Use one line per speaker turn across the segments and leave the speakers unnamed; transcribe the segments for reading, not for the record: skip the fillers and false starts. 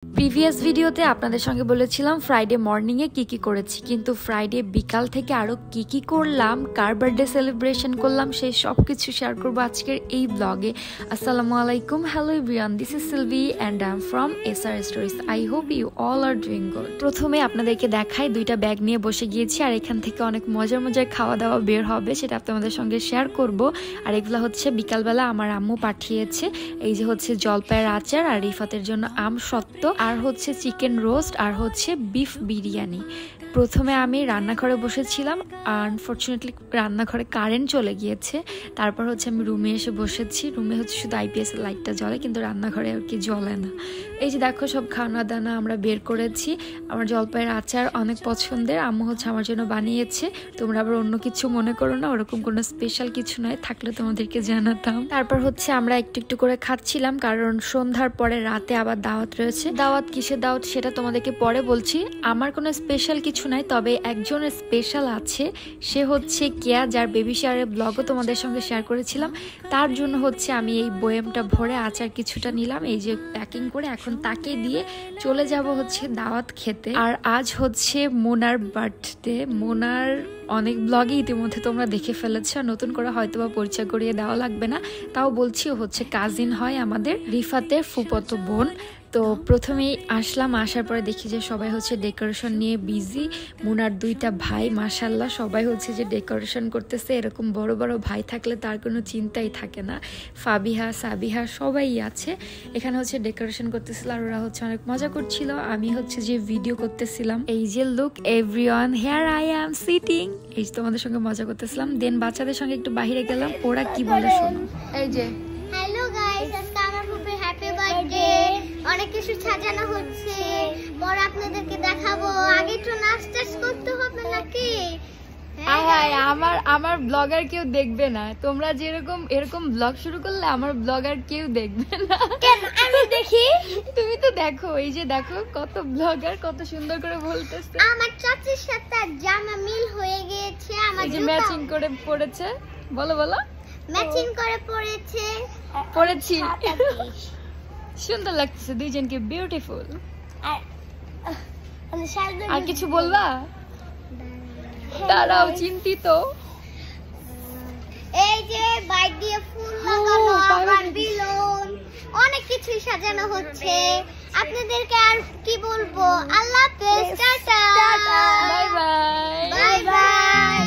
Previous ভিডিওতে আপনাদের সঙ্গে বলেছিলাম ফ্রাইডে মর্নিংয়ে কি করেছি, কিন্তু ফ্রাইডে বিকাল থেকে আরও কি করলাম, কার বার্থডে সেলিব্রেশন করলাম, সেই সব কিছু শেয়ার করবো আজকের এই ব্লগে। আসসালামু আলাইকুম, hello everyone, this is Silvi and I am from SR Stories. I hope you all are doing good. প্রথমে আপনাদেরকে দেখাই, দুইটা ব্যাগ নিয়ে বসে গিয়েছি আর এখান থেকে অনেক মজার খাওয়া দাওয়া বের হবে, সেটা আপনাদের সঙ্গে শেয়ার করব। আর এগুলো হচ্ছে বিকালবেলা আমার আম্মু পাঠিয়েছে। এই যে হচ্ছে জলপাইয়ের আচার আর রিফাতের জন্য আম সত্ত্ব, আর হচ্ছে চিকেন রোস্ট, আর হচ্ছে বিফ বিরিয়ানি। প্রথমে আমি রান্নাঘরে বসেছিলাম, আনফর্চুনেটলি রান্নাঘরে কারেন্ট চলে গিয়েছে। তারপর হচ্ছে আমি রুমে এসে বসেছি। রুমে হচ্ছে শুধু আইপিএস এর লাইটটা জ্বলে, কিন্তু রান্নাঘরে আর কি জ্বলে না। এই যে দেখো সব খানা দানা আমরা বের করেছি। আমার জলপাইয়ের আচার অনেক পছন্দের, আম্মু হচ্ছে আমার জন্য বানিয়েছে। তোমরা আবার অন্য কিছু মনে করো না, ওরকম কোনো স্পেশাল কিছু নয়, থাকলে তোমাদেরকে জানাতাম। তারপর হচ্ছে আমরা একটু করে খাচ্ছিলাম, কারণ সন্ধ্যার পরে রাতে আবার দাওয়াত রয়েছে। দাওয়াত কিসের দাওয়াত সেটা তোমাদেরকে পরে বলছি। আমার কোনো স্পেশাল কিছু নাই, তবে একজনের স্পেশাল আছে, সে হচ্ছে কেয়া, যার বেবি শাওয়ারের ব্লগও তোমাদের সঙ্গে শেয়ার করেছিলাম। তার জন্য হচ্ছে আমি এই বয়ামটা ভরে আচার কিছুটা নিলাম, এই যে প্যাকিং করে, এখন তাকে দিয়ে চলে যাব হচ্ছে দাওয়াত খেতে। আর আজ হচ্ছে মোনার বার্থডে। মোনার অনেক ব্লগে ইতিমধ্যে তোমরা দেখে ফেলেছ, নতুন করে হয়তো বা পরিচয় করিয়ে দেওয়া লাগবে না, তাও বলছি। ও হচ্ছে কাজিন হয় আমাদের, রিফাতের ফুফাতো বোন। তো প্রথমেই আসলাম, আসার পরে দেখি যে সবাই হচ্ছে ডেকোরেশন নিয়ে বিজি। মুনার দুইটা ভাই মাশাল্লাহ সবাই হচ্ছে যে ডেকোরেশন করতেছে। এরকম বড় বড় ভাই থাকলে তার কোনো চিন্তাই থাকে না। ফাবিহা, সাবিহা সবাই আছে এখানে হচ্ছে ডেকোরেশন করতেছিল, আর ওরা হচ্ছে অনেক মজা করছিল। আমি হচ্ছে যে ভিডিও করতেছিলাম। এই যে look everyone, here I am sitting, এই যে তোমাদের সঙ্গে মজা করতেছিলাম। দেন বাচ্চাদের সঙ্গে একটু বাইরে গেলাম, ওরা কি বলে শোনো। এই যে
হ্যালো গাইস, আজকে আমার ফুপির হ্যাপি বার্থডে, অনেক কিছু সাজানো হচ্ছে, পরে আপনাদেরকে দেখাবো। আগে একটু নাস্তা করতে হবে নাকি?
আমার ব্লগার কেউ দেখবে না। তোমরা যেরকম এরকম ব্লগ শুরু করলে আমার ব্লগার কেউ দেখবে না।
কেন? আমি দেখি।
তুমি তো দেখো, এই যে দেখো কত ব্লগার কত সুন্দর করে বলতেছে।
আমার চাচির সাথে জামা মিল হয়ে গিয়েছে। আমার
এই যে ম্যাচিং করে পড়েছে, বলো বলো।
ম্যাচিং করে
পড়েছি, সুন্দর লাগতেছে দুইজনকে, বিউটিফুল। আর কিছু বলবা? দাঁড়াও, চিন্তিত।
এই যে বাইক দিয়ে ফুল লাগানো, আবার বেলুন, অনেক কিছু সাজানো হচ্ছে। আপনাদেরকে আর কি বলবো, আল্লাহ হাফেজ, tata,
bye bye,
bye bye.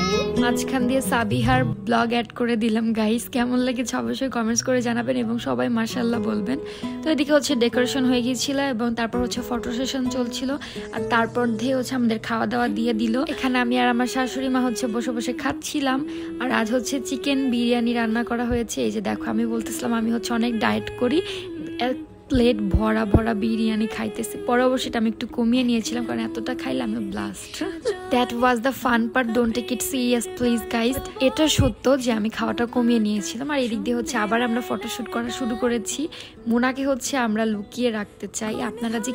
মাঝখান দিয়ে সাবিহার ব্লগ অ্যাড করে দিলাম। গাইস কেমন লেগেছে অবশ্যই কমেন্টস করে জানাবেন, এবং সবাই মাশাআল্লাহ বলবেন। তো এদিকে হচ্ছে ডেকোরেশন হয়ে গিয়েছিল, এবং তারপর হচ্ছে ফটো সেশন চলছিল, আর তারপর দিয়ে হচ্ছে আমাদের খাওয়া দাওয়া দিয়ে দিল। এখানে আমি আর আমার শাশুড়ি মা হচ্ছে বসে বসে খাচ্ছিলাম। আর আজ হচ্ছে চিকেন বিরিয়ানি রান্না করা হয়েছে। এই যে দেখো, আমি বলতেছিলাম আমি হচ্ছে অনেক ডায়েট করি, প্লেট ভরা ভরা বিরিয়ানি খাইতেছি। পরে অবশ্যই আমি একটু কমিয়ে নিয়েছিলাম, কারণ এতটা খাইলে আমি blast. That was the fun part, don't take it serious please guys. এটা সত্য যে আমি খাওয়াটা কমিয়ে নিয়েছিলাম। আর এদিক দিয়ে হচ্ছে আবার আমরা ফটোশ্যুট করা শুরু করেছি। মোনাকে হচ্ছে আমরা লুকিয়ে রাখতে চাই, আপনারা যে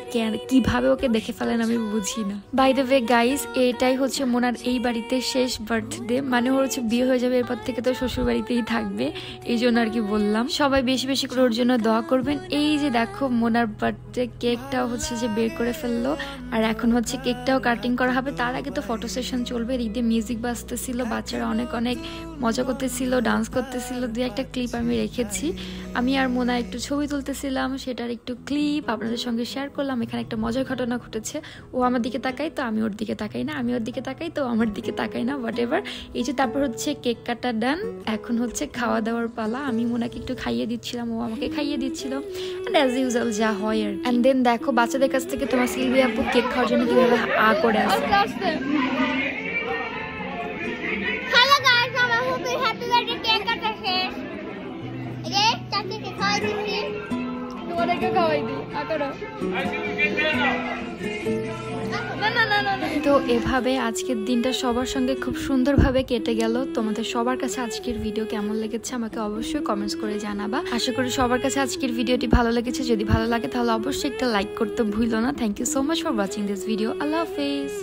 কিভাবে ওকে দেখে ফেলেন আমি বুঝি না। বাই দ্য ওয়ে গাইজ, এটাই হচ্ছে মোনার এই বাড়িতে শেষ বার্থডে, মানে ওর হচ্ছে বিয়ে হয়ে যাবে, এরপর থেকে তো শ্বশুর বাড়িতেই থাকবে, এই জন্য আর কি বললাম। সবাই বেশি বেশি করে ওর জন্য দোয়া করবেন। এই যে দেখো মোনার বার্থডে কেকটাও হচ্ছে যে বের করে ফেললো, আর এখন হচ্ছে কেকটাও কাটিং করা হবে। তার আগে তো ফটো সেশন চলবে। এদিক দিয়ে মিউজিক বাজতেছিল, বাচ্চারা অনেক মজা করতেছিল, ডান্স করতেছিল। দুই একটা ক্লিপ আমি রেখেছি। আমি আর মোনা একটু ছবি তুলতেছিলাম, সেটার একটু ক্লিপ আপনাদের সঙ্গে শেয়ার করলাম। এখানে একটা মজার ঘটনা ঘটেছে, ও আমার দিকে তাকাই তো আমি ওর দিকে তাকাই না, আমি ওর দিকে তাকাই তো আমার দিকে তাকাই না, হোয়াট এভার। এই যে তারপর হচ্ছে কেক কাটা ডান, এখন হচ্ছে খাওয়া দাওয়ার পালা। আমি মোনাকে একটু খাইয়ে দিচ্ছিলাম, ও আমাকে খাইয়ে দিচ্ছিল, অ্যান্ড অ্যাজ ইউজুয়াল যা হয় আর। অ্যান্ড দেন দেখো বাচ্চাদের কাছ থেকে তোমার সিলভি আপু কেক খাওয়ার জন্য কিভাবে করে আসে।
হ্যালো গাইস, আমার ফুপির হ্যাপি বার্থডে কেক কাটা শেষ। এই যে চাচিকে খাওয়াই দিচ্ছি,
তোমাদেরকে খাওয়াই দিই। তো এভাবে আজকের দিনটা সবার সঙ্গে খুব সুন্দরভাবে কেটে গেল। তোমাদের সবার কাছে আজকের ভিডিও কেমন লেগেছে আমাকে অবশ্যই কমেন্টস করে জানাবা। আশা করি সবার কাছে আজকের ভিডিওটি ভালো লেগেছে। যদি ভালো লাগে তাহলে অবশ্যই একটা লাইক করতে ভুলো না। Thank you so much for watching this video. আল্লাহ হাফেজ।